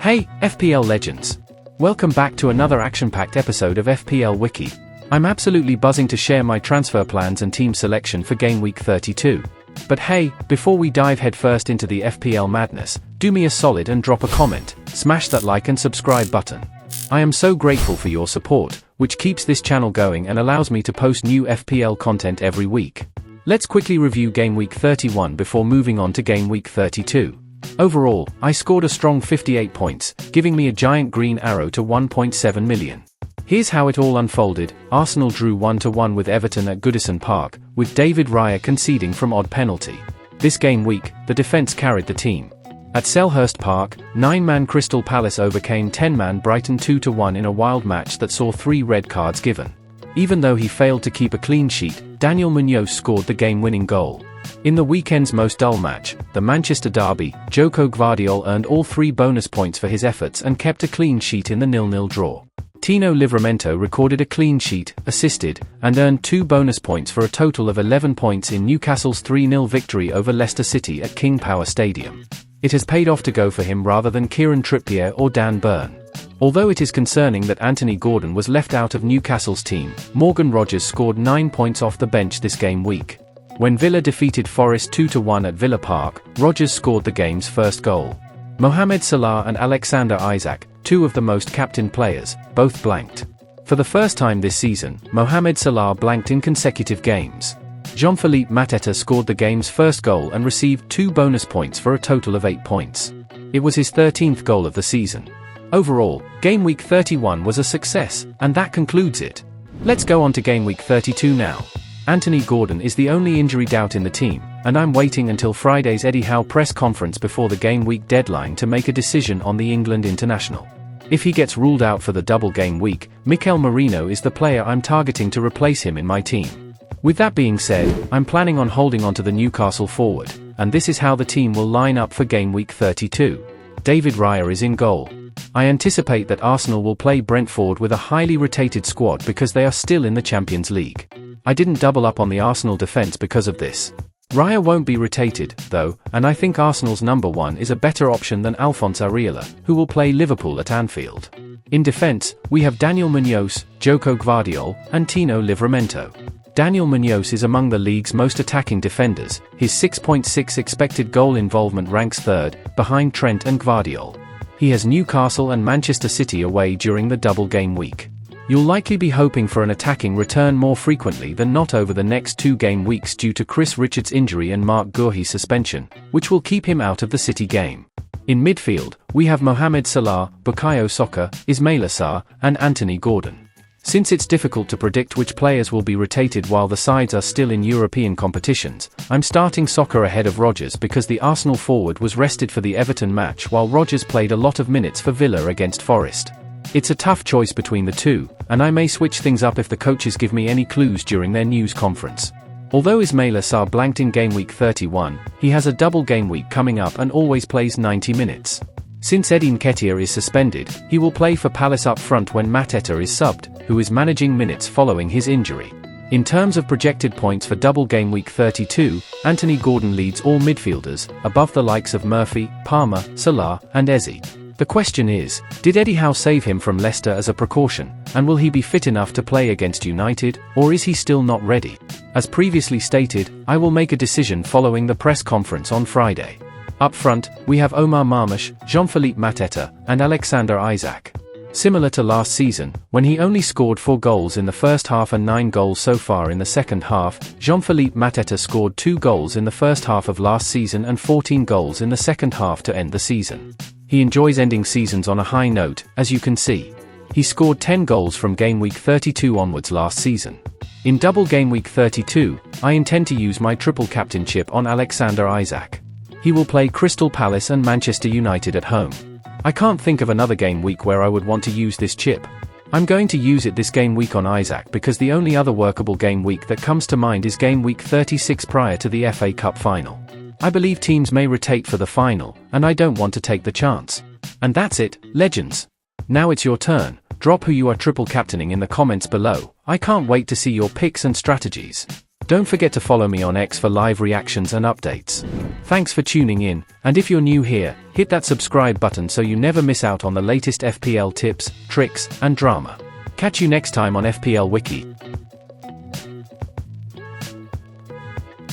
Hey, FPL legends! Welcome back to another action-packed episode of FPL Wiki. I'm absolutely buzzing to share my transfer plans and team selection for Game Week 32. But hey, before we dive headfirst into the FPL madness, do me a solid and drop a comment, smash that like and subscribe button. I am so grateful for your support, which keeps this channel going and allows me to post new FPL content every week. Let's quickly review Game Week 31 before moving on to Game Week 32. Overall, I scored a strong 58 points, giving me a giant green arrow to 1.7 million. Here's how it all unfolded. Arsenal drew 1-1 with Everton at Goodison Park, with David Raya conceding from odd penalty. This game week, the defence carried the team. At Selhurst Park, 9-man Crystal Palace overcame 10-man Brighton 2-1 in a wild match that saw 3 red cards given. Even though he failed to keep a clean sheet, Daniel Munoz scored the game-winning goal. In the weekend's most dull match, the Manchester derby, Joko Gvardiol earned all 3 bonus points for his efforts and kept a clean sheet in the 0-0 draw. Tino Livramento recorded a clean sheet, assisted, and earned 2 bonus points for a total of 11 points in Newcastle's 3-0 victory over Leicester City at King Power Stadium. It has paid off to go for him rather than Kieran Trippier or Dan Burn. Although it is concerning that Anthony Gordon was left out of Newcastle's team, Morgan Rogers scored 9 points off the bench this game week. When Villa defeated Forest 2-1 at Villa Park, Rogers scored the game's first goal. Mohamed Salah and Alexander Isak, 2 of the most captained players, both blanked. For the first time this season, Mohamed Salah blanked in consecutive games. Jean-Philippe Mateta scored the game's first goal and received 2 bonus points for a total of 8 points. It was his 13th goal of the season. Overall, Game Week 31 was a success, and that concludes it. Let's go on to Game Week 32 now. Anthony Gordon is the only injury doubt in the team, and I'm waiting until Friday's Eddie Howe press conference before the game week deadline to make a decision on the England international. If he gets ruled out for the double game week, Mikel Merino is the player I'm targeting to replace him in my team. With that being said, I'm planning on holding on to the Newcastle forward, and this is how the team will line up for Game Week 32. David Raya is in goal. I anticipate that Arsenal will play Brentford with a highly rotated squad because they are still in the Champions League. I didn't double up on the Arsenal defence because of this. Raya won't be rotated, though, and I think Arsenal's number 1 is a better option than Alphonse Areola, who will play Liverpool at Anfield. In defence, we have Daniel Munoz, Joko Gvardiol, and Tino Livramento. Daniel Munoz is among the league's most attacking defenders. His 6.6 expected goal involvement ranks 3rd, behind Trent and Gvardiol. He has Newcastle and Manchester City away during the double game week. You'll likely be hoping for an attacking return more frequently than not over the next 2 game weeks due to Chris Richards' injury and Mark Guehi's suspension, which will keep him out of the City game. In midfield, we have Mohamed Salah, Bukayo Saka, Ismaila Sarr, and Anthony Gordon. Since it's difficult to predict which players will be rotated while the sides are still in European competitions, I'm starting Saka ahead of Rogers because the Arsenal forward was rested for the Everton match while Rogers played a lot of minutes for Villa against Forest. It's a tough choice between the two, and I may switch things up if the coaches give me any clues during their news conference. Although Ismaila Sarr blanked in Game Week 31, he has a double game week coming up and always plays 90 minutes. Since Eddie Nketiah is suspended, he will play for Palace up front when Mateta is subbed, who is managing minutes following his injury. In terms of projected points for double game week 32, Anthony Gordon leads all midfielders, above the likes of Murphy, Palmer, Salah, and Eze. The question is, did Eddie Howe save him from Leicester as a precaution, and will he be fit enough to play against United, or is he still not ready? As previously stated, I will make a decision following the press conference on Friday. Up front, we have Omar Marmoush, Jean-Philippe Mateta, and Alexander Isak. Similar to last season, when he only scored 4 goals in the first half and 9 goals so far in the second half, Jean-Philippe Mateta scored 2 goals in the first half of last season and 14 goals in the second half to end the season. He enjoys ending seasons on a high note, as you can see. He scored 10 goals from Game Week 32 onwards last season. In double Game Week 32, I intend to use my triple captain chip on Alexander Isak. He will play Crystal Palace and Manchester United at home. I can't think of another game week where I would want to use this chip. I'm going to use it this game week on Isak because the only other workable game week that comes to mind is Game Week 36 prior to the FA Cup final. I believe teams may rotate for the final, and I don't want to take the chance. And that's it, legends. Now it's your turn. Drop who you are triple captaining in the comments below. I can't wait to see your picks and strategies. Don't forget to follow me on X for live reactions and updates. Thanks for tuning in, and if you're new here, hit that subscribe button so you never miss out on the latest FPL tips, tricks, and drama. Catch you next time on FPL Wiki.